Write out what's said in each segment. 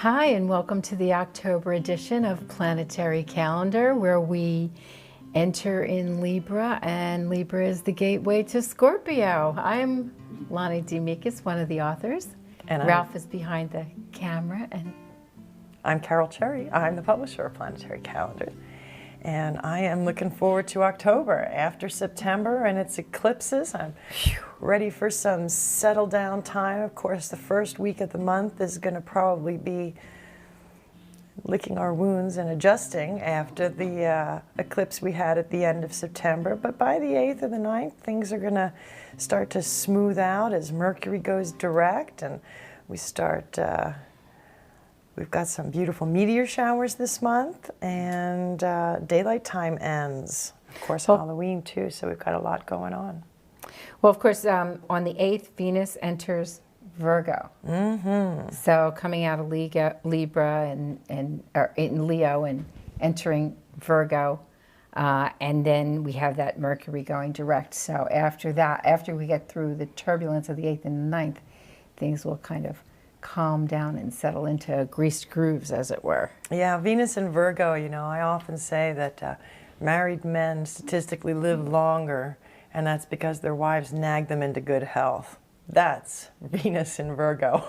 Hi, and welcome to the October edition of Planetary Calendar, where we enter in Libra, and Libra is the gateway to Scorpio. I'm Lonnie D. Mikas, one of the authors. And Ralph is behind the camera. And I'm Carol Cherry. I'm the publisher of Planetary Calendar. And I am looking forward to October. After September and its eclipses, I'm ready for some settle down time. Of course, the first week of the month is going to probably be licking our wounds and adjusting after the eclipse we had at the end of September. But by the 8th or the 9th, things are going to start to smooth out as Mercury goes direct, and we start... We've got some beautiful meteor showers this month, and daylight time ends. Of course, Halloween too, so we've got a lot going on. Well, of course, on the 8th, Venus enters Virgo. Mm-hmm. So coming out of Libra or in Leo and entering Virgo, and then we have that Mercury going direct. So after that, after we get through the turbulence of the 8th and the 9th, things will kind of calm down and settle into greased grooves, as it were. Yeah, Venus in Virgo, you know, I often say that married men statistically live longer, and that's because their wives nag them into good health. That's Venus in Virgo.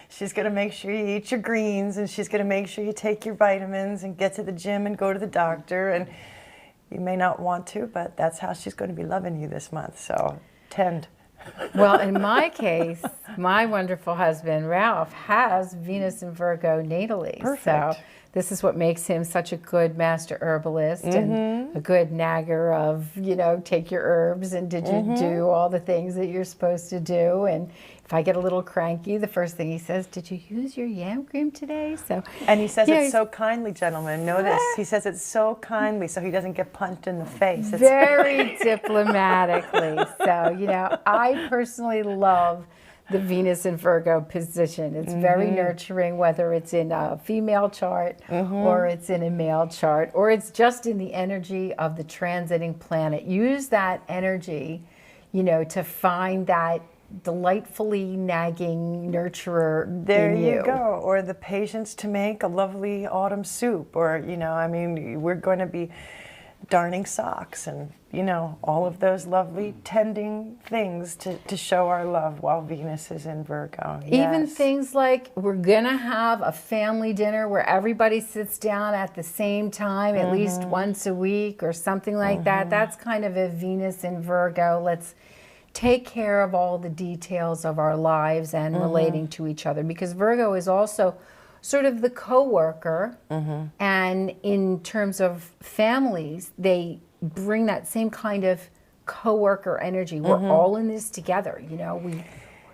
She's going to make sure you eat your greens, and she's going to make sure you take your vitamins and get to the gym and go to the doctor. And you may not want to, but that's how she's going to be loving you this month, so tend. Well, in my case, my wonderful husband, Ralph, has Venus in Virgo natally. Perfect. So this is what makes him such a good master herbalist and a good nagger of, you know, take your herbs and did you do all the things that you're supposed to do. And if I get a little cranky, the first thing he says, did you use your yam cream today? So, and he says it so kindly, gentlemen. Know this. He says it so kindly so he doesn't get punched in the face. It's very diplomatically. So, you know, I personally love the Venus in Virgo position. It's very nurturing, whether it's in a female chart or it's in a male chart, or it's just in the energy of the transiting planet. Use that energy, you know, to find that delightfully nagging nurturer there in you go. Or the patience to make a lovely autumn soup, or, you know, I mean, we're going to be darning socks and, you know, all of those lovely tending things to show our love while Venus is in Virgo. Even things like we're going to have a family dinner where everybody sits down at the same time at least once a week or something like that. That's kind of a Venus in Virgo. Let's take care of all the details of our lives and relating to each other, because Virgo is also sort of the co-worker, and in terms of families, they bring that same kind of co-worker energy. We're all in this together.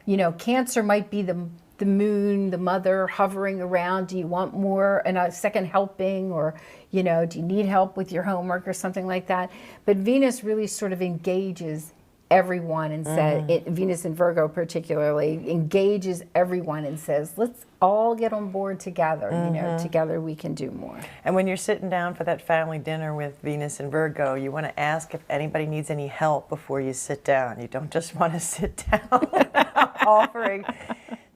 You know, Cancer might be the moon, the mother hovering around. Do you want more and a second helping, or, you know, do you need help with your homework or something like that? But Venus really sort of engages everyone and says, Venus in Virgo particularly, engages everyone and says, let's all get on board together. You know, together we can do more. And when you're sitting down for that family dinner with Venus in Virgo, you want to ask if anybody needs any help before you sit down. You don't just want to sit down without offering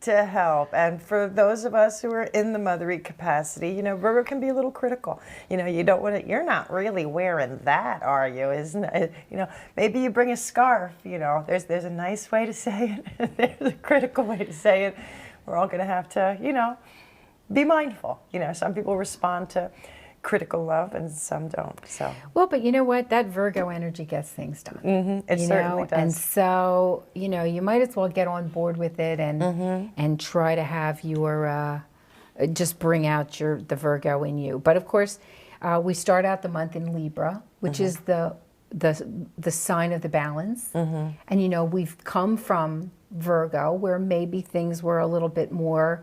to help. And for those of us who are in the mothery capacity, you know, Virgo can be a little critical. You know, you don't want to, you're not really wearing that, are you? Isn't it? You know, maybe you bring a scarf, you know, there's a nice way to say it. There's a critical way to say it. We're all going to have to, you know, be mindful. You know, some people respond to critical love and some don't. So well, but you know what, that Virgo energy gets things done. It certainly does. And so, you know, you might as well get on board with it and try to have your just bring out the Virgo in you. But of course, we start out the month in Libra, which is the sign of the balance. And you know, we've come from Virgo, where maybe things were a little bit more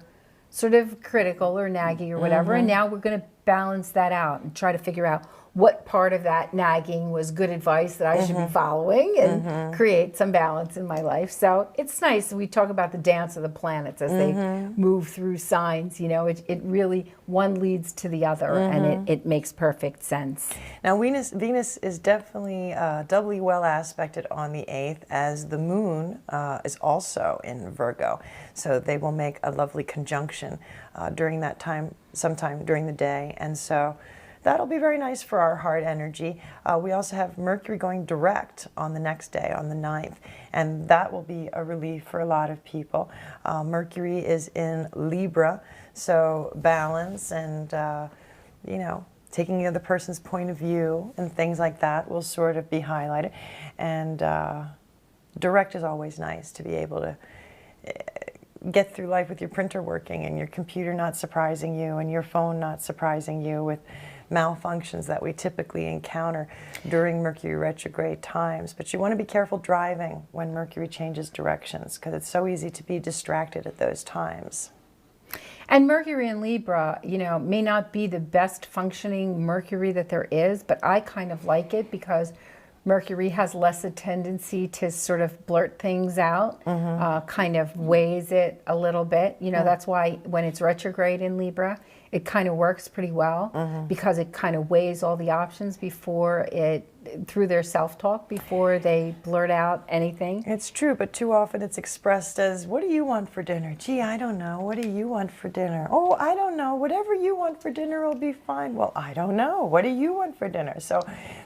sort of critical or naggy or whatever, and now we're going to balance that out and try to figure out what part of that nagging was good advice that I should be following and create some balance in my life. So it's nice. We talk about the dance of the planets as they move through signs. You know, it really, one leads to the other, and it makes perfect sense. Now, Venus is definitely doubly well aspected on the 8th, as the moon is also in Virgo. So they will make a lovely conjunction during that time, sometime during the day. And so that'll be very nice for our heart energy. We also have Mercury going direct on the next day, on the 9th, and that will be a relief for a lot of people. Mercury is in Libra, so balance and, you know, taking the other person's point of view and things like that will sort of be highlighted. And direct is always nice, to be able to get through life with your printer working and your computer not surprising you and your phone not surprising you with malfunctions that we typically encounter during Mercury retrograde times. But you want to be careful driving when Mercury changes directions, because it's so easy to be distracted at those times. And Mercury in Libra, you know, may not be the best functioning Mercury that there is, but I kind of like it because Mercury has less a tendency to sort of blurt things out, kind of weighs it a little bit. You know, that's why when it's retrograde in Libra, it kind of works pretty well because it kind of weighs all the options before it, through their self-talk, before they blurt out anything. It's true, but too often it's expressed as, what do you want for dinner? Gee, I don't know. What do you want for dinner? Oh, I don't know. Whatever you want for dinner will be fine. Well, I don't know. What do you want for dinner? So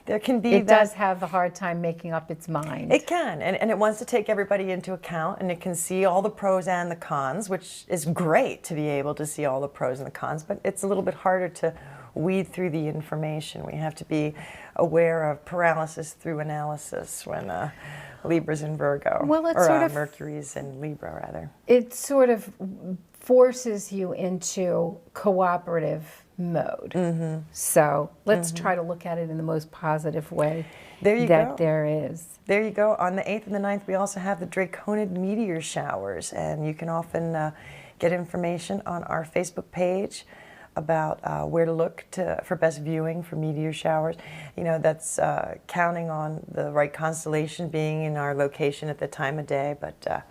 there can be it does have a hard time making up its mind. It can, and it wants to take everybody into account, and it can see all the pros and the cons, which is great to be able to see all the pros and the cons, but it's a little bit harder to weed through the information. We have to be aware of paralysis through analysis when Libra's in Virgo, well, it's or sort of, Mercury's in Libra, rather. It sort of forces you into cooperative mode. So let's try to look at it in the most positive way there is. There you go. On the 8th and the 9th, we also have the Draconid meteor showers, and you can often get information on our Facebook page about where to look for best viewing for meteor showers. You know, that's counting on the right constellation being in our location at the time of day, but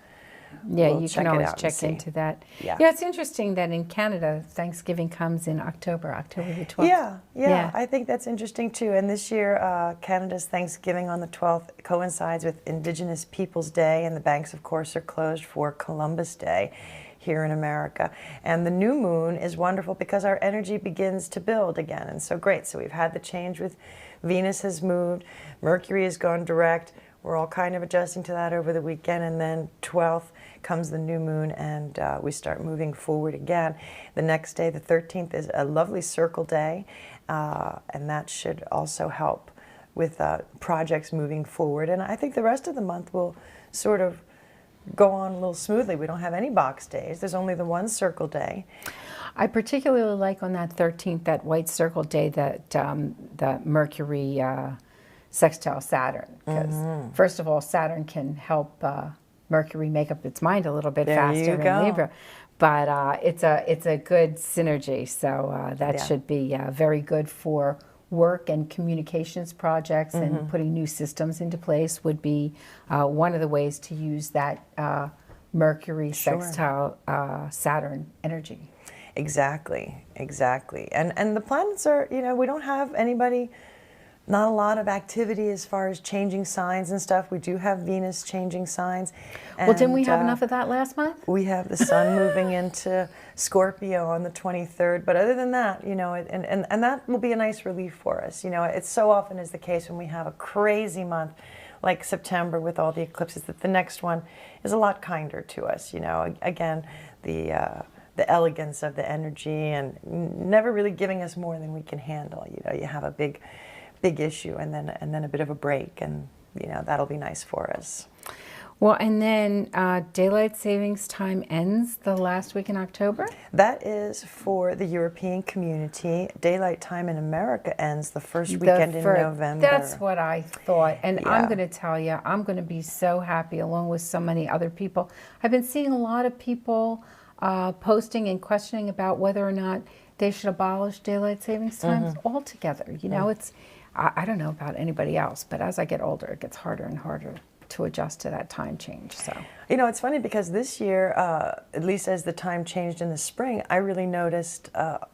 yeah, we'll you can always check into that. Yeah, it's interesting that in Canada, Thanksgiving comes in October the 12th. Yeah, I think that's interesting too. And this year, Canada's Thanksgiving on the 12th coincides with Indigenous Peoples Day, and the banks, of course, are closed for Columbus Day here in America. And the new moon is wonderful because our energy begins to build again, and so great. So we've had the change with Venus has moved, Mercury has gone direct. We're all kind of adjusting to that over the weekend, and then 12th comes the new moon, and we start moving forward again. The next day, the 13th, is a lovely circle day, and that should also help with projects moving forward. And I think the rest of the month will sort of go on a little smoothly. We don't have any box days. There's only the one circle day. I particularly like on that 13th, that white circle day, that the Mercury sextile Saturn. Because first of all, Saturn can help Mercury make up its mind a little bit faster in Libra. But it's a good synergy. So that should be very good for work and communications projects, and putting new systems into place would be one of the ways to use that Mercury sextile Saturn energy. Exactly. And the planets are, you know, we don't have anybody, not a lot of activity as far as changing signs and stuff. We do have Venus changing signs. And, well, didn't we have enough of that last month? We have the sun moving into Scorpio on the 23rd. But other than that, you know, and that will be a nice relief for us. You know, it's so often is the case when we have a crazy month like September with all the eclipses, that the next one is a lot kinder to us. You know, again, the elegance of the energy and never really giving us more than we can handle. You know, you have a big issue and then a bit of a break, and you know, that'll be nice for us. Well, and then daylight savings time ends the last week in October? That is for the European community. Daylight time in America ends the first weekend in November. That's what I thought. And I'm going to tell you, I'm going to be so happy along with so many other people. I've been seeing a lot of people posting and questioning about whether or not they should abolish daylight savings times altogether. You know, I don't know about anybody else, but as I get older, it gets harder and harder to adjust to that time change. So, you know, it's funny because this year, at least as the time changed in the spring, I really noticed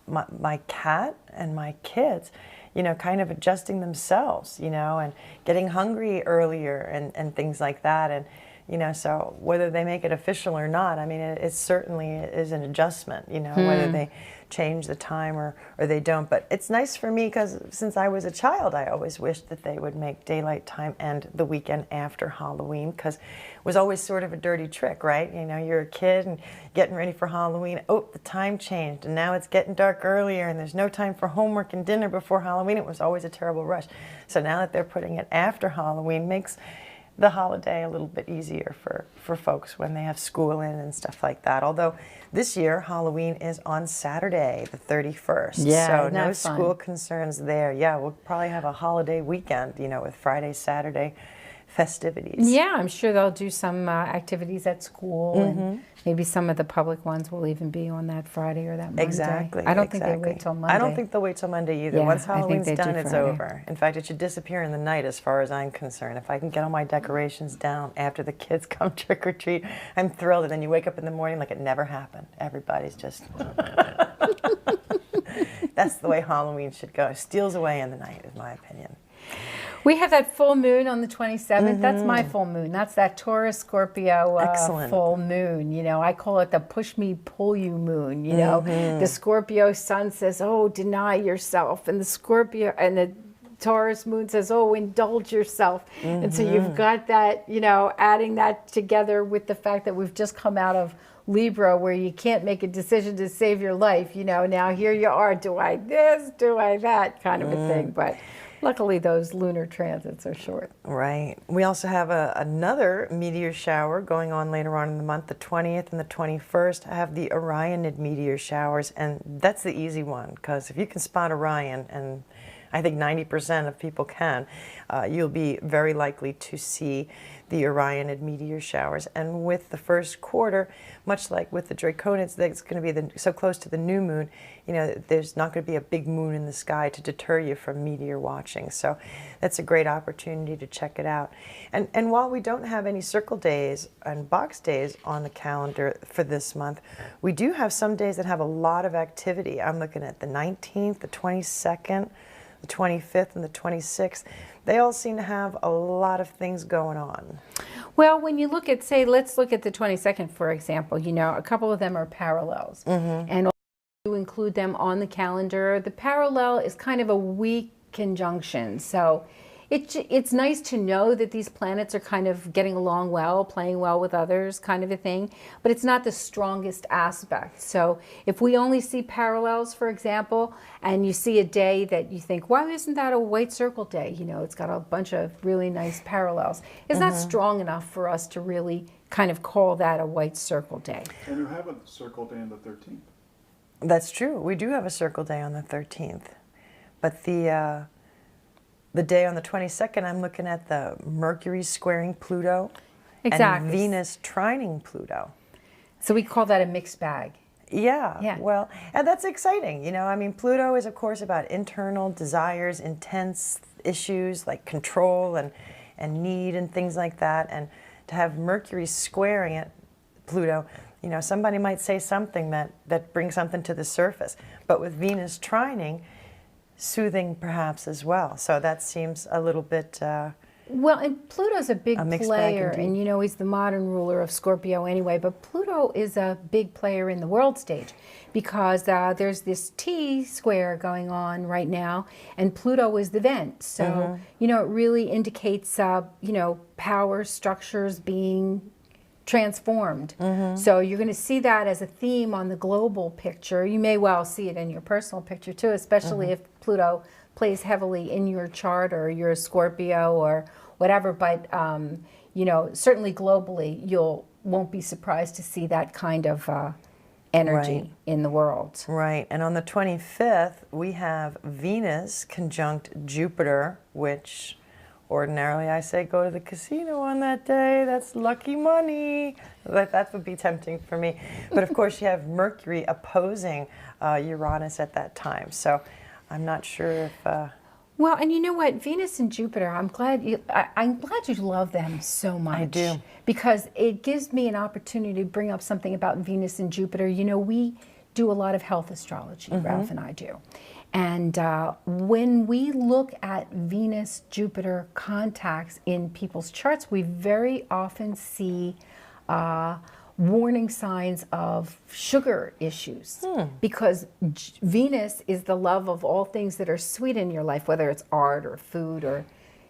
my cat and my kids, you know, kind of adjusting themselves, you know, and getting hungry earlier and things like that. And, you know, so whether they make it official or not, I mean, it certainly is an adjustment, you know, whether they change the time or they don't. But it's nice for me because since I was a child, I always wished that they would make daylight time end the weekend after Halloween, because it was always sort of a dirty trick, right? You know, you're a kid and getting ready for Halloween. Oh, the time changed and now it's getting dark earlier and there's no time for homework and dinner before Halloween. It was always a terrible rush. So now that they're putting it after Halloween makes the holiday a little bit easier for folks when they have school in and stuff like that. Although this year Halloween is on Saturday, the 31st. Yeah, so no fun. school concerns there. Yeah, we'll probably have a holiday weekend, you know, with Friday, Saturday festivities. yeah, I'm sure they'll do some activities at school, and maybe some of the public ones will even be on that Friday or that Monday. Exactly. I don't think they wait till Monday. I don't think they'll wait till Monday either. Yeah, Once I think Halloween's they do done, it's Friday. over. In fact, it should disappear in the night as far as I'm concerned. If I can get all my decorations down after the kids come trick or treat, I'm thrilled. And then you wake up in the morning like it never happened. Everybody's just... That's the way Halloween should go. It steals away in the night, is my opinion. We have that full moon on the 27th. That's my full moon. That's that Taurus Scorpio Excellent. full moon. You know, I call it the push me, pull you moon. You know, the Scorpio sun says, oh, deny yourself. And the Scorpio and the Taurus moon says, oh, indulge yourself. And so you've got that, you know, adding that together with the fact that we've just come out of Libra, where you can't make a decision to save your life. You know, now here you are, do I this, do I that kind of a thing. But luckily, those lunar transits are short. Right. We also have another meteor shower going on later on in the month, the 20th and the 21st. I have the Orionid meteor showers, and that's the easy one, because if you can spot Orion, and I think 90% of people can, you'll be very likely to see the Orionid meteor showers. And with the first quarter, much like with the Draconids, that's going to be so close to the new moon, you know, there's not going to be a big moon in the sky to deter you from meteor watching. So that's a great opportunity to check it out. And while we don't have any circle days and box days on the calendar for this month, we do have some days that have a lot of activity. I'm looking at the 19th, the 22nd, the 25th, and the 26th. They all seem to have a lot of things going on. Well, when you look at, say, let's look at the 22nd, for example, you know, a couple of them are parallels. And you include them on the calendar. The parallel is kind of a weak conjunction. So it's nice to know that these planets are kind of getting along well, playing well with others, kind of a thing, but it's not the strongest aspect. So if we only see parallels, for example, and you see a day that you think, why isn't that a white circle day? You know, it's got a bunch of really nice parallels. It's not strong enough for us to really kind of call that a white circle day. And you have a circle day on the 13th. That's true. We do have a circle day on the 13th. But the day on the 22nd, I'm looking at the Mercury squaring Pluto and Venus trining Pluto. So we call that a mixed bag. Yeah, well, and that's exciting. You know, I mean, Pluto is, of course, about internal desires, intense issues like control and need and things like that. And to have Mercury squaring it, Pluto, you know, somebody might say something that brings something to the surface. But with Venus trining, soothing perhaps as well. So that seems a little bit... well, and Pluto's a big player, indeed. and you know, he's the modern ruler of Scorpio anyway, but Pluto is a big player in the world stage because there's this T square going on right now, and Pluto is the vent. So, you know, it really indicates, you know, power structures being transformed. So you're going to see that as a theme on the global picture. You may well see it in your personal picture too, especially if Pluto plays heavily in your chart or you're a Scorpio or whatever. But you know, certainly globally, won't be surprised to see that kind of energy in the world. Right, and on the 25th, we have Venus conjunct Jupiter, which ordinarily I say go to the casino on that day. That's lucky money. That would be tempting for me. But of course, you have Mercury opposing Uranus at that time. So I'm not sure if... Well, and you know what, Venus and Jupiter, I'm glad you love them so much. I do. Because it gives me an opportunity to bring up something about Venus and Jupiter. You know, we do a lot of health astrology, Ralph and I do. And when we look at Venus-Jupiter contacts in people's charts, we very often see warning signs of sugar issues because Venus is the love of all things that are sweet in your life, whether it's art or food or,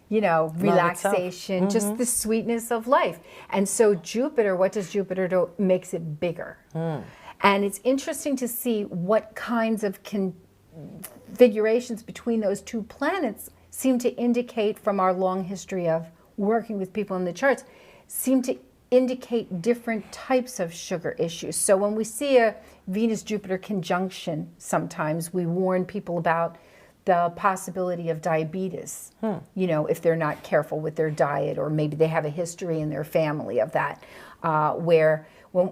you know, relaxation, just the sweetness of life. And so Jupiter, what does Jupiter do? Makes it bigger. And it's interesting to see what kinds of configurations between those two planets seem to indicate, from our long history of working with people in the charts, seem to indicate different types of sugar issues. So when we see a Venus-Jupiter conjunction, sometimes we warn people about the possibility of diabetes, you know, if they're not careful with their diet, or maybe they have a history in their family of that,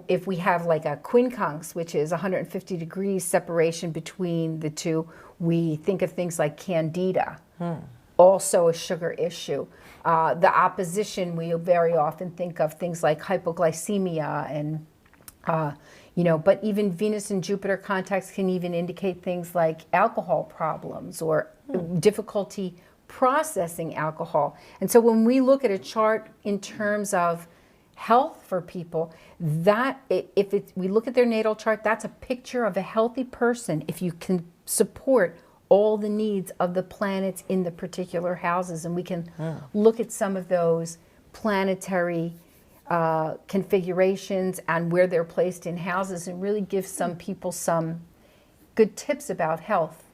if we have like a quincunx, which is 150 degrees separation between the two, we think of things like candida, also a sugar issue. The opposition, we very often think of things like hypoglycemia and, you know, but even Venus and Jupiter contacts can even indicate things like alcohol problems or difficulty processing alcohol. And so when we look at a chart in terms of health for people, that we look at their natal chart, that's a picture of a healthy person if you can support all the needs of the planets in the particular houses. And we can look at some of those planetary configurations and where they're placed in houses and really give some people some good tips about health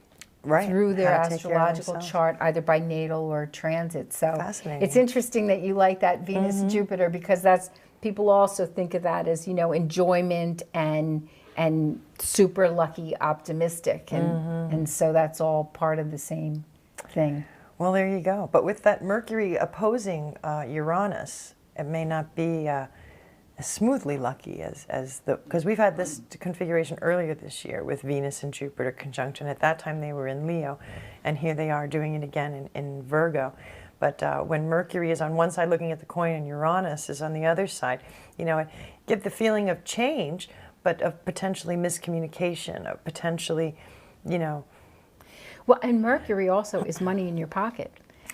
through their astrological chart, either by natal or transit. So it's interesting that you like that Venus and Jupiter, because that's, people also think of that as, you know, enjoyment and super lucky, optimistic, and so that's all part of the same thing. Well, there you go. But with that Mercury opposing Uranus, it may not be as smoothly lucky as because we've had this configuration earlier this year with Venus and Jupiter conjunction. At that time they were in Leo, and here they are doing it again in Virgo. But when Mercury is on one side looking at the coin and Uranus is on the other side, you know, it gives the feeling of change, but of potentially miscommunication, of potentially, you know. Well, and Mercury also is money in your pocket.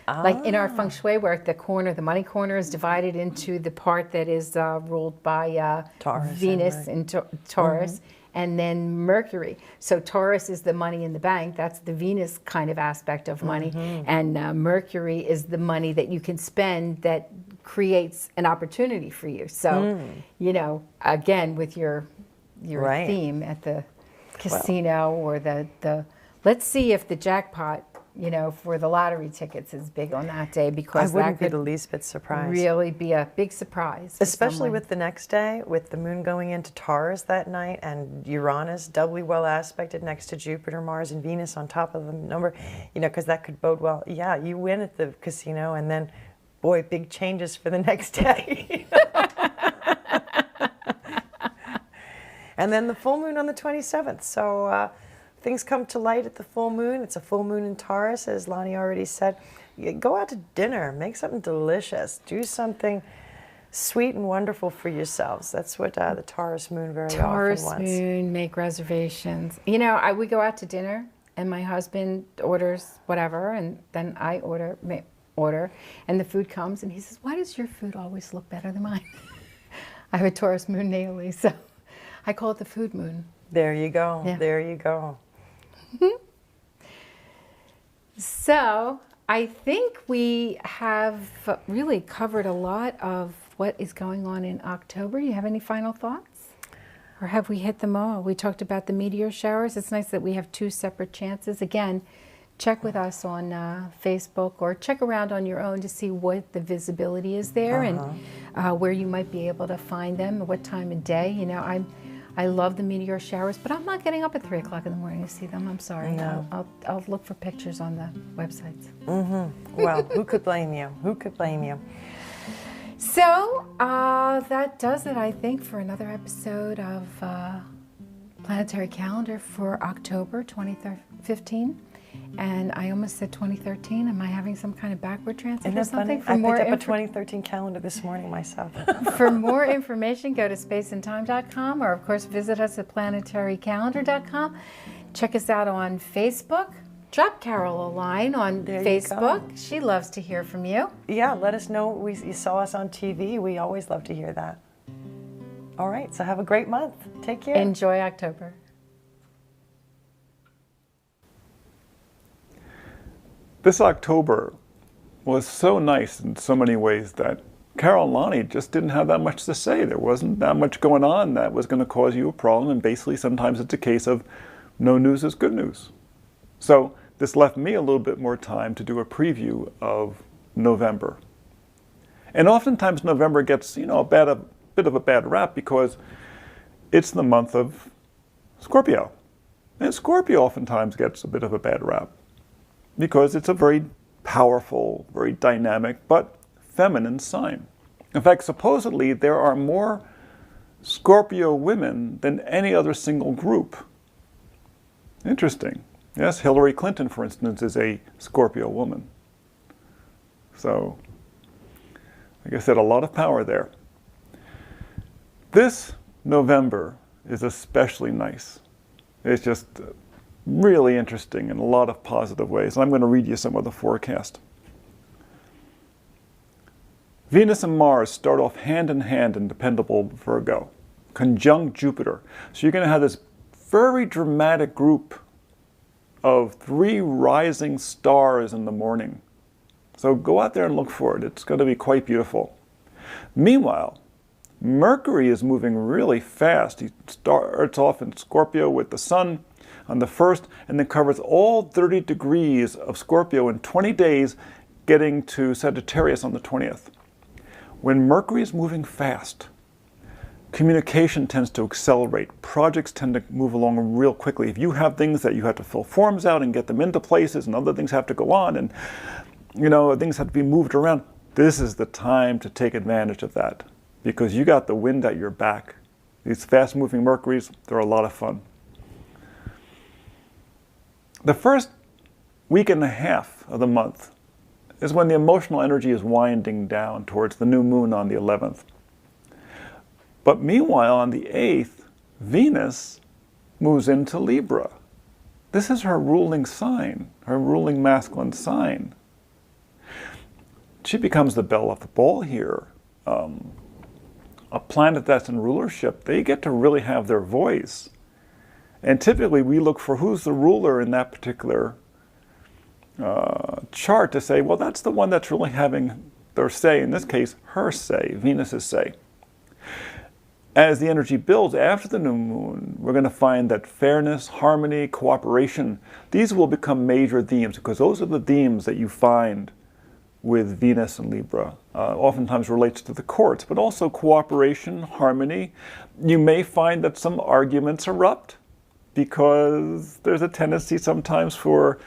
Like in our feng shui work, the money corner is divided into the part that is ruled by Taurus Venus and Taurus, and then Mercury. So Taurus is the money in the bank. That's the Venus kind of aspect of money. And Mercury is the money that you can spend that creates an opportunity for you. So, you know, again, with your theme at the casino, or the let's see if the jackpot, you know, for the lottery tickets is big on that day, because I wouldn't that could be the least bit surprised. Really be a big surprise. Especially with the next day, with the moon going into Taurus that night and Uranus doubly well aspected next to Jupiter, Mars, and Venus on top of the number, you know, because that could bode well. Yeah, you win at the casino, and then, boy, big changes for the next day. And then the full moon on the 27th. So things come to light at the full moon. It's a full moon in Taurus, as Lonnie already said. You go out to dinner, make something delicious, do something sweet and wonderful for yourselves. That's what the Taurus moon very often wants. Taurus moon, make reservations. You know, we go out to dinner, and my husband orders whatever, and then I order, and the food comes, and he says, "Why does your food always look better than mine?" I have a Taurus moon natally, so I call it the food moon. There you go. Yeah. There you go. So I think we have really covered a lot of what is going on in October. You have any final thoughts? Or have we hit them all? We talked about the meteor showers. It's nice that we have two separate chances. Again, check with us on Facebook, or check around on your own to see what the visibility is there and where you might be able to find them, what time of day. You know, I love the meteor showers, but I'm not getting up at 3 o'clock in the morning to see them. I'm sorry. No. I'll look for pictures on the websites. Well, who could blame you? Who could blame you? So that does it, I think, for another episode of Planetary Calendar for October 2015. And I almost said 2013. Am I having some kind of backward transit Isn't or that funny? something? I picked up a 2013 calendar this morning myself. For more information, go to spaceandtime.com, or of course visit us at planetarycalendar.com. Check us out on Facebook. Drop Carol a line on There you Facebook. go. She loves to hear from you. Yeah, let us know you saw us on TV. We always love to hear that. All right, so have a great month. Take care. Enjoy October. This October was so nice in so many ways that Carol and Lonnie just didn't have that much to say. There wasn't that much going on that was going to cause you a problem, and basically sometimes it's a case of no news is good news. So this left me a little bit more time to do a preview of November. And oftentimes November gets, a bit of a bad rap because it's the month of Scorpio. And Scorpio oftentimes gets a bit of a bad rap because it's a very powerful, very dynamic, but feminine sign. In fact, supposedly there are more Scorpio women than any other single group. Interesting. Yes, Hillary Clinton, for instance, is a Scorpio woman. So, like I said, a lot of power there. This November is especially nice. It's just really interesting in a lot of positive ways. I'm going to read you some of the forecast. Venus and Mars start off hand in hand in dependable Virgo, conjunct Jupiter. So you're going to have this very dramatic group of 3 rising stars in the morning. So go out there and look for it. It's going to be quite beautiful. Meanwhile, Mercury is moving really fast. He starts off in Scorpio with the Sun on the 1st, and then covers all 30 degrees of Scorpio in 20 days, getting to Sagittarius on the 20th. When Mercury is moving fast, communication tends to accelerate. Projects tend to move along real quickly. If you have things that you have to fill forms out and get them into places, and other things have to go on, and things have to be moved around, this is the time to take advantage of that, because you got the wind at your back. These fast-moving Mercuries, they're a lot of fun. The first week and a half of the month is when the emotional energy is winding down towards the new moon on the 11th. But meanwhile, on the 8th, Venus moves into Libra. This is her ruling sign, her ruling masculine sign. She becomes the belle of the ball here. A planet that's in rulership, they get to really have their voice. And typically we look for who's the ruler in that particular chart to say, well, that's the one that's really having their say. In this case, her say, Venus's say. As the energy builds after the new moon, we're going to find that fairness, harmony, cooperation, these will become major themes, because those are the themes that you find with Venus and Libra. Oftentimes relates to the courts, but also cooperation, harmony. You may find that some arguments erupt, because there's a tendency sometimes for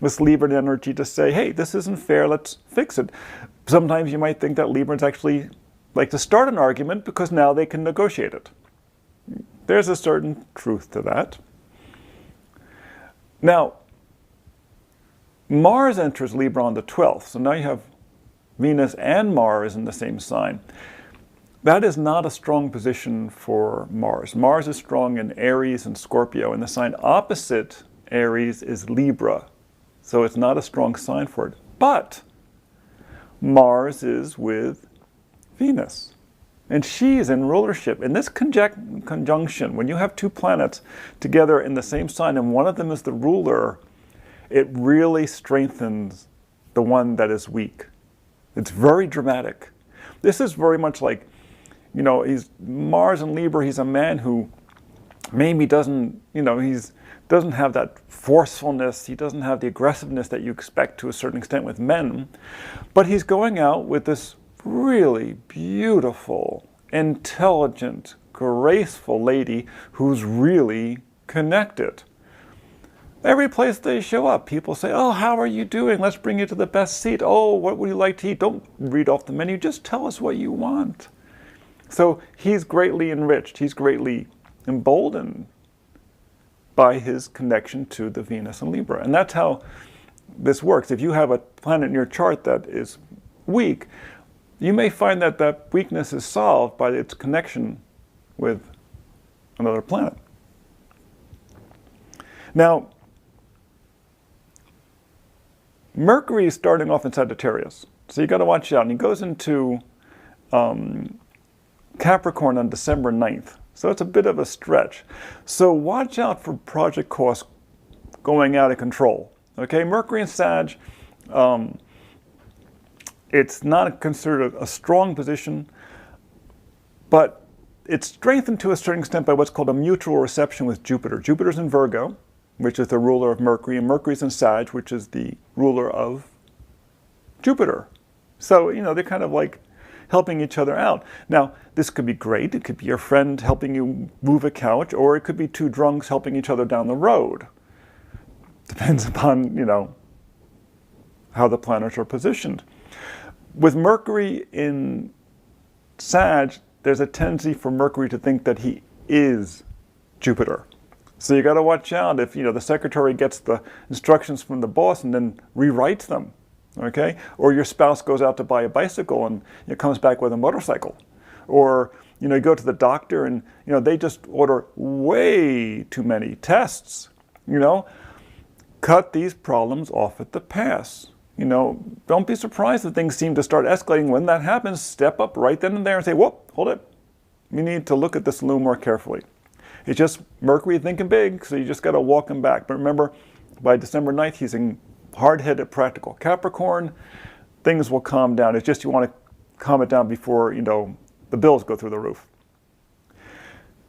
this Libran energy to say, hey, this isn't fair, let's fix it. Sometimes you might think that Librans actually like to start an argument because now they can negotiate it. There's a certain truth to that. Now, Mars enters Libra on the 12th, so now you have Venus and Mars in the same sign. That is not a strong position for Mars. Mars is strong in Aries and Scorpio, and the sign opposite Aries is Libra. So it's not a strong sign for it. But Mars is with Venus, and she's in rulership. In this conjunction, when you have 2 planets together in the same sign and one of them is the ruler, it really strengthens the one that is weak. It's very dramatic. This is very much like, he's Mars in Libra. He's a man who maybe doesn't have that forcefulness. He doesn't have the aggressiveness that you expect to a certain extent with men. But he's going out with this really beautiful, intelligent, graceful lady who's really connected. Every place they show up, people say, oh, how are you doing? Let's bring you to the best seat. Oh, what would you like to eat? Don't read off the menu. Just tell us what you want. So he's greatly enriched. He's greatly emboldened by his connection to the Venus in Libra. And that's how this works. If you have a planet in your chart that is weak, you may find that that weakness is solved by its connection with another planet. Now, Mercury is starting off in Sagittarius, so you got to watch out. And he goes into Capricorn on December 9th, so it's a bit of a stretch. So watch out for project costs going out of control. Okay, Mercury in Sag, it's not considered a strong position, but it's strengthened to a certain extent by what's called a mutual reception with Jupiter. Jupiter's in Virgo, which is the ruler of Mercury, and Mercury's in Sag, which is the ruler of Jupiter. So, you know, they're kind of like helping each other out. Now, this could be great. It could be your friend helping you move a couch, or it could be two drunks helping each other down the road. Depends upon, you know, how the planets are positioned. With Mercury in Sag, there's a tendency for Mercury to think that he is Jupiter. So you got to watch out if, you know, the secretary gets the instructions from the boss and then rewrites them, okay? Or your spouse goes out to buy a bicycle and it comes back with a motorcycle. Or, you know, you go to the doctor and, you know, they just order way too many tests, you know? Cut these problems off at the pass. You know, don't be surprised if things seem to start escalating. When that happens, step up right then and there and say, whoop, hold it. We need to look at this a little more carefully. It's just Mercury thinking big, so you just got to walk him back. But remember, by December 9th, he's in hard-headed practical Capricorn. Things will calm down. It's just you want to calm it down before, you know, the bills go through the roof.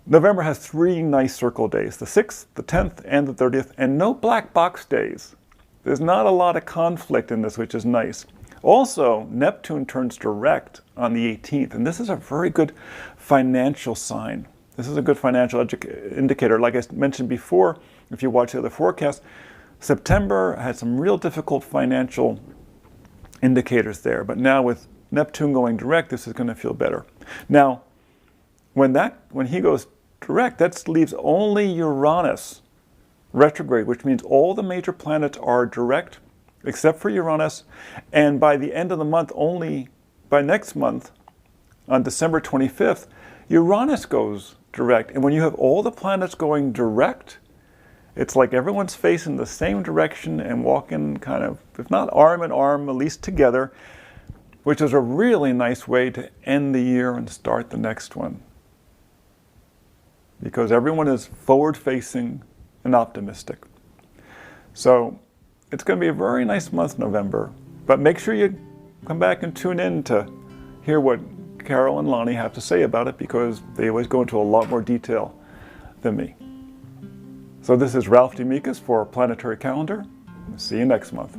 November has 3 nice circle days, the 6th, the 10th, and the 30th, and no black box days. There's not a lot of conflict in this, which is nice. Also, Neptune turns direct on the 18th, and this is a very good financial sign. This is a good financial indicator. Like I mentioned before, if you watch the other forecast, September had some real difficult financial indicators there. But now with Neptune going direct, this is going to feel better. Now, when he goes direct, that leaves only Uranus retrograde, which means all the major planets are direct, except for Uranus. And by the end of the month, only by next month, on December 25th, Uranus goes direct. And when you have all the planets going direct, it's like everyone's facing the same direction and walking kind of, if not arm in arm, at least together, which is a really nice way to end the year and start the next one. Because everyone is forward-facing and optimistic. So it's going to be a very nice month, November. But make sure you come back and tune in to hear what Carol and Lonnie have to say about it, because they always go into a lot more detail than me. So this is Ralph Demikas for Planetary Calendar. See you next month.